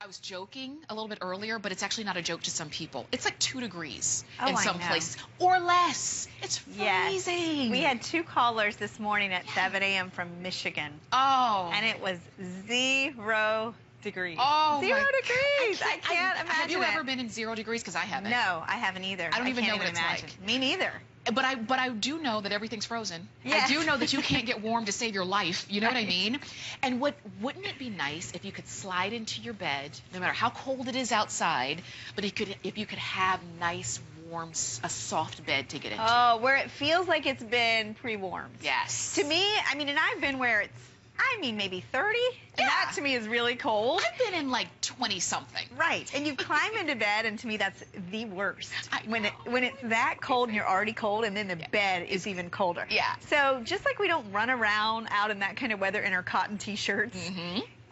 I was joking a little bit earlier, but it's actually not a joke to some people. It's like 2 degrees in I some know. places, or less. It's freezing. Yes. We had 2 callers this morning at 7 a.m. from Michigan. Oh. And it was 0 degrees. Oh, 0 degrees. I can't imagine. Have you it. ever been in 0 degrees? Because I haven't. No, I haven't either. I don't even know can't what it's imagine. like. Me neither. But I do know that everything's frozen. Yes. I do know that you can't get warm to save your life. You know what I mean? And wouldn't it be nice if you could slide into your bed, no matter how cold it is outside, but if you could have nice, warm, a soft bed to get into? Oh, where it feels like it's been pre-warmed. Yes. To me, I mean, and I've been where it's, maybe 30. And that to me is really cold. I've been in like 20-something. Right. And you climb into bed, and to me that's the worst. When it's that cold and you're already cold, and then the bed is even colder. Yeah. So just like we don't run around out in that kind of weather in our cotton t-shirts,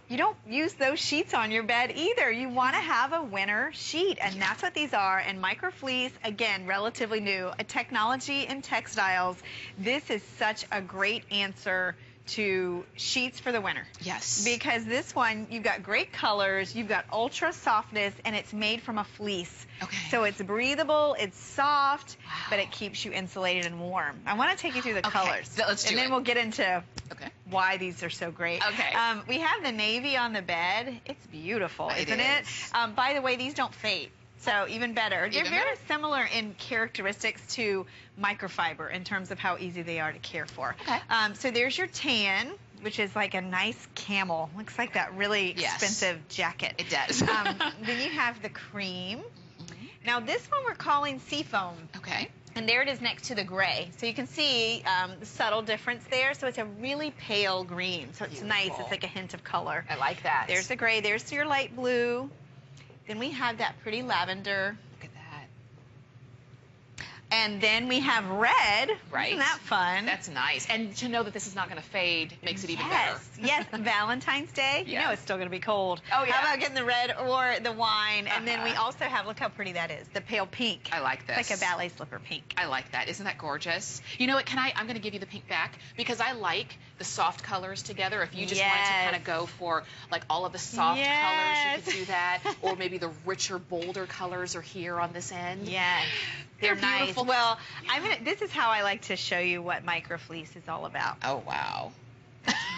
you don't use those sheets on your bed either. You want to have a winter sheet, and that's what these are. And Microfleece, again, relatively new. A technology in textiles. This is such a great answer to sheets for the winter. Yes. Because this one, you've got great colors, you've got ultra softness, and it's made from a fleece. Okay. So it's breathable, it's soft, but it keeps you insulated and warm. I want to take you through the colors. So let's do and then we'll get into why these are so great. Okay. We have the navy on the bed. It's beautiful, isn't it? By the way, these don't fade. So even better. They're very similar in characteristics to microfiber in terms of how easy they are to care for. Okay. So there's your tan, which is like a nice camel. Looks like that really expensive jacket. It does. Then you have the cream. Now this one we're calling seafoam. Okay. And there it is next to the gray. So you can see the subtle difference there. So it's a really pale green. So it's nice. It's like a hint of color. I like that. There's the gray. There's your light blue. Then we have that pretty lavender. Look at that. And then we have red. Right. Isn't that fun? That's nice. And to know that this is not going to fade makes it even better. Yes. Valentine's Day. You know it's still going to be cold. Oh, yeah. How about getting the red or the wine? And then we also have, look how pretty that is, the pale pink. I like this. It's like a ballet slipper pink. I like that. Isn't that gorgeous? You know what? I'm going to give you the pink back because I like the soft colors together. If you just wanted to kind of go for like all of the soft colors, you could do that. Or maybe the richer, bolder colors are here on this end. Yes. They're nice. beautiful. Well, this is how I like to show you what Microfleece is all about. Oh, wow.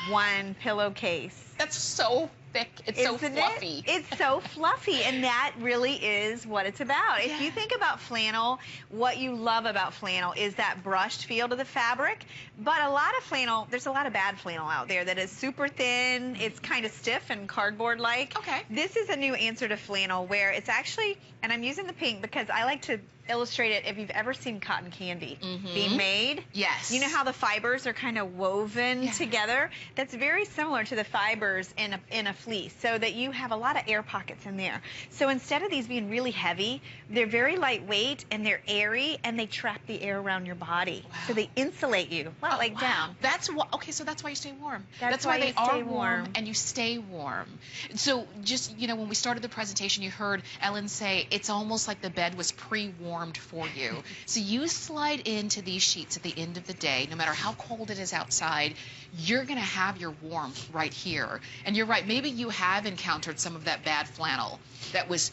One pillowcase. That's so thick. It's so fluffy. It's so fluffy, and that really is what it's about. If you think about flannel, what you love about flannel is that brushed feel to the fabric, but a lot of flannel, there's a lot of bad flannel out there that is super thin, it's kind of stiff and cardboard-like. Okay. This is a new answer to flannel where it's actually, and I'm using the pink because I like to illustrate it if you've ever seen cotton candy being made. Yes. You know how the fibers are kind of woven together? That's very similar to the fibers in a fleece, so that you have a lot of air pockets in there. So instead of these being really heavy, they're very lightweight and they're airy, and they trap the air around your body. Wow. So they insulate you, down. That's okay, so that's why you stay warm. That's why they are stay warm. And you stay warm. So just, when we started the presentation, you heard Ellen say it's almost like the bed was pre-warmed for you. So you slide into these sheets at the end of the day, no matter how cold it is outside, you're going to have your warmth right here. And you're right, maybe you have encountered some of that bad flannel that was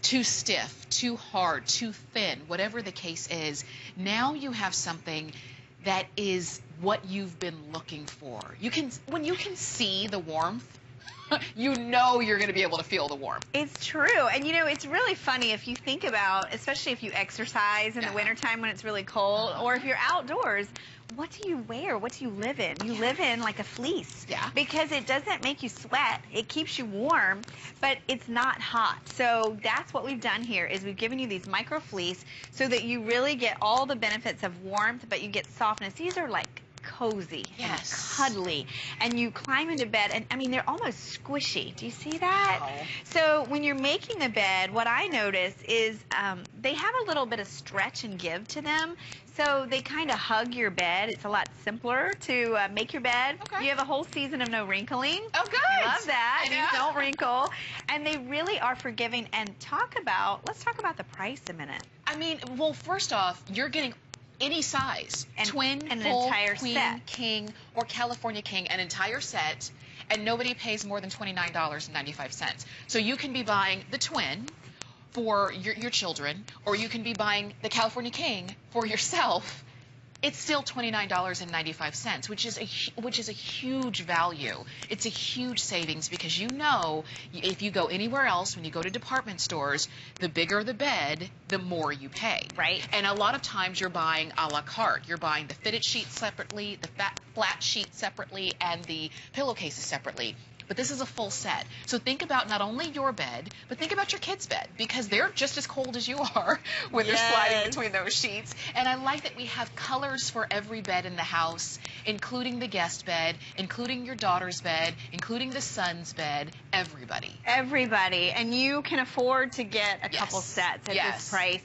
too stiff, too hard, too thin, whatever the case is. Now you have something that is what you've been looking for. When you can see the warmth, you know you're going to be able to feel the warmth. It's true. And it's really funny if you think about, especially if you exercise in the wintertime when it's really cold, or if you're outdoors, what do you wear? What do you live in? You live in like a fleece. Yeah. Because it doesn't make you sweat. It keeps you warm, but it's not hot. So that's what we've done here is we've given you these Microfleece so that you really get all the benefits of warmth, but you get softness. These are like cozy and cuddly, and you climb into bed, and I mean they're almost squishy. Do you see that? Wow. So when you're making the bed, what I notice is they have a little bit of stretch and give to them, so they kind of hug your bed. It's a lot simpler to make your bed. You have a whole season of no wrinkling. Oh, good. I love that. These don't wrinkle, and they really are forgiving. And let's talk about the price a minute. I mean, well, first off, you're getting any size, twin, and full, an entire queen, set. king, or California king, an entire set. and nobody pays more than $29.95. So you can be buying the twin for your children, or you can be buying the California King for yourself. It's still $29.95, which is a huge value. It's a huge savings because you know if you go anywhere else, when you go to department stores, the bigger the bed, the more you pay. Right. And a lot of times you're buying a la carte. You're buying the fitted sheet separately, the flat sheet separately, and the pillowcases separately. But this is a full set. So think about not only your bed, but think about your kids' bed, because they're just as cold as you are when they're sliding between those sheets. And I like that we have colors for every bed in the house, including the guest bed, including your daughter's bed, including the son's bed, everybody. Everybody. And you can afford to get a couple sets at this price,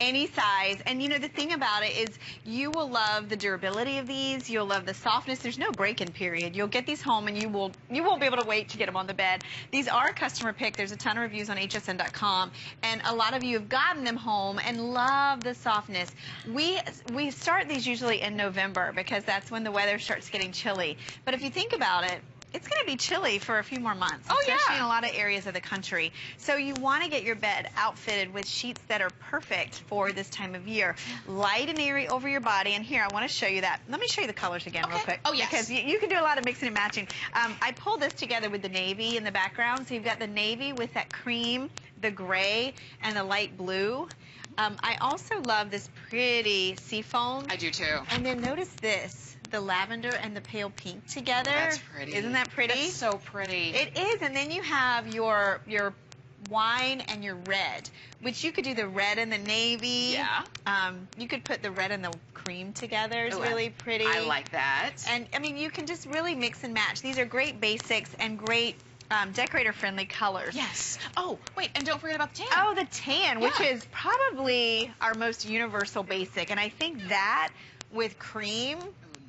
any size. And you know, the thing about it is you will love the durability of these. You'll love the softness. There's no break-in period. You'll get these home and you won't be able to wait to get them on the bed. These are customer picked. There's a ton of reviews on hsn.com, and a lot of you have gotten them home and love the softness. We start these usually in November because that's when the weather starts getting chilly. But if you think about it, it's going to be chilly for a few more months, especially in a lot of areas of the country. So you want to get your bed outfitted with sheets that are perfect for this time of year. Light and airy over your body. And here, I want to show you that. Let me show you the colors again real quick. Oh, yes. Because you can do a lot of mixing and matching. I pulled this together with the navy in the background. So you've got the navy with that cream, the gray, and the light blue. I also love this pretty seafoam. I do too. And then notice this. The lavender and the pale pink together. Oh, that's pretty. Isn't that pretty? That's so pretty. It is, and then you have your wine and your red, which you could do the red and the navy. Yeah. You could put the red and the cream together. It's really pretty. I like that. And I mean, you can just really mix and match. These are great basics and great decorator-friendly colors. Yes. Oh, wait, and don't forget about the tan. Oh, the tan, which is probably our most universal basic, and I think that with cream.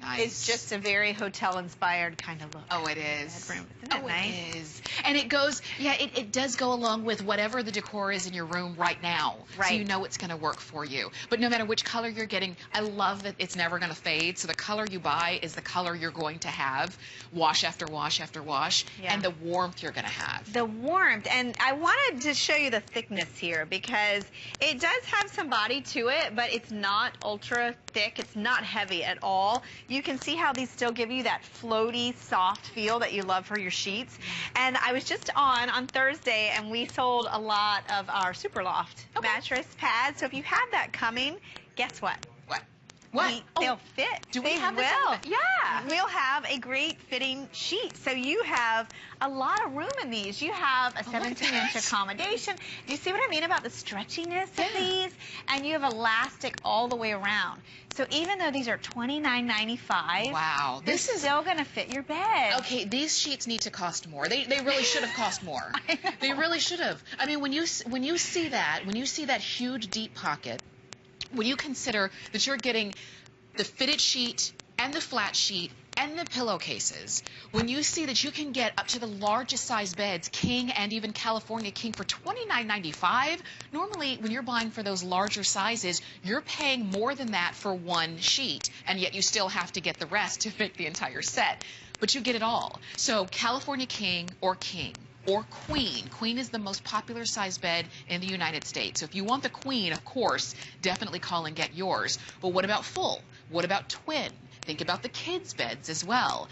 Nice. It's just a very hotel-inspired kind of look. Oh, it is. Bedroom. Isn't that nice? It is. And it goes, it does go along with whatever the decor is in your room right now. Right. So you know it's going to work for you. But no matter which color you're getting, I love that it's never going to fade. So the color you buy is the color you're going to have, wash after wash after wash, and the warmth you're going to have. The warmth. And I wanted to show you the thickness here because it does have some body to it, but it's not ultra thick. It's not heavy at all. You can see how these still give you that floaty, soft feel that you love for your sheets. And I was just on Thursday, and we sold a lot of our Super Loft mattress pads. So if you have that coming, guess what? What? They'll fit. Do we have will. Yeah. We'll have a great fitting sheet. So you have a lot of room in these. You have a 17-inch accommodation. Do you see what I mean about the stretchiness of these? And you have elastic all the way around. So even though these are $29.95, wow, this is still going to fit your bed. Okay, these sheets need to cost more. They really should have cost more. They really should have. I mean, when you see that huge deep pocket, when you consider that you're getting the fitted sheet and the flat sheet and the pillowcases, when you see that you can get up to the largest size beds, King and even California King, for $29.95, normally when you're buying for those larger sizes, you're paying more than that for one sheet, and yet you still have to get the rest to make the entire set. But you get it all. So California King or King. Or Queen. Queen is the most popular size bed in the United States. So if you want the Queen, of course, definitely call and get yours. But what about full? What about twin? Think about the kids' beds as well.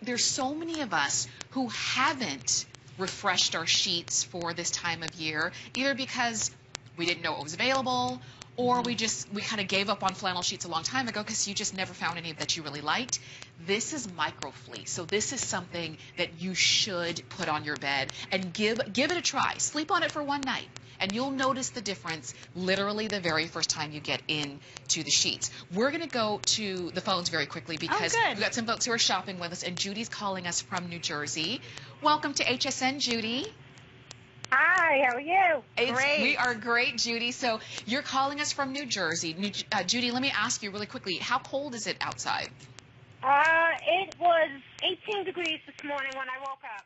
There's so many of us who haven't refreshed our sheets for this time of year, either because we didn't know what was available, or we kind of gave up on flannel sheets a long time ago because you just never found any that you really liked. This is Microfleece, so this is something that you should put on your bed and give it a try. Sleep on it for one night, and you'll notice the difference literally the very first time you get into the sheets. We're going to go to the phones very quickly because we've got some folks who are shopping with us, and Judy's calling us from New Jersey. Welcome to HSN, Judy. Hi, how are you? Great. We are great, Judy. So you're calling us from New Jersey. Judy, let me ask you really quickly, how cold is it outside? It was 18 degrees this morning when I woke up.